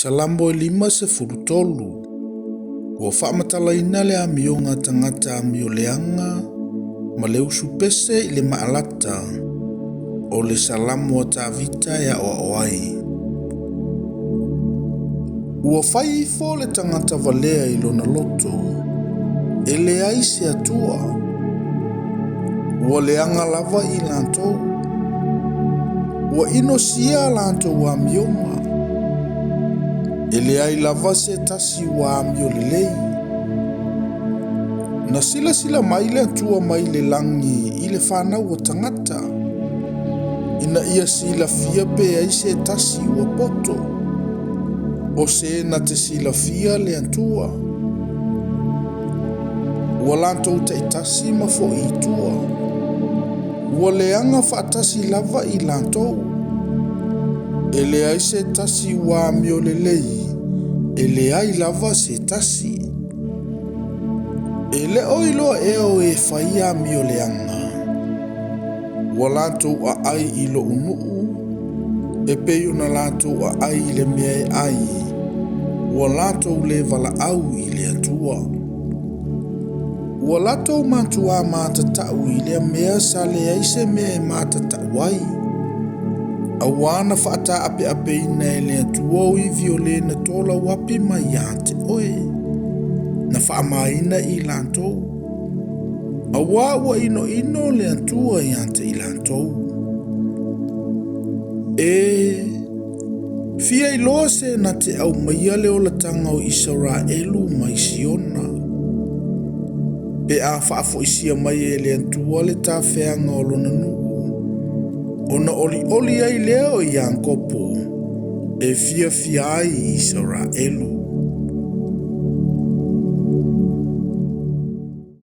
Salambo 5:10 Ua whaamatalaina le amionga tangata amioleanga ma le usu pese i le maalata o le salamo a tavita ya oai. Ua whai fo le tangata valea i lona loto e le ai se atua. Ua leanga lava i lantou. Ua ino sia lantou amionga. Ele ai lava se tasi wa amio lelei. Na sila mai le atua mai le langi i le whanau o tangata. Ina ia sila fia pe ai se tasi wa poto. O se na te sila fia le atua. Ua lantou te tasi ma fo i tua. Ua leanga whaatasi lava i lantou. Ele ai se tasi wa amio lelei. Ele ai lava se tasi. Ele oilo eo e whaia mio leanga. Walato a ai ilo unuu. E peyo na lato a ai le mea e ai. Walato le vala au i le atua. Walato matua matatau i le mea sa le aise mea e matatau ai. Awana whaata ape ina e le atua o i viole na tola wapi mai ate oe. Na whaamaina i lantou. Awa ino le atua i ate i lantou. Fia i loa se na te au maia leo la tanga o Israelu mai Siona. Pe a whaafo isia mai e le atua le ta wheanga o lona nuu. Ona oli ai leo i ankopo e fia ai Israelu.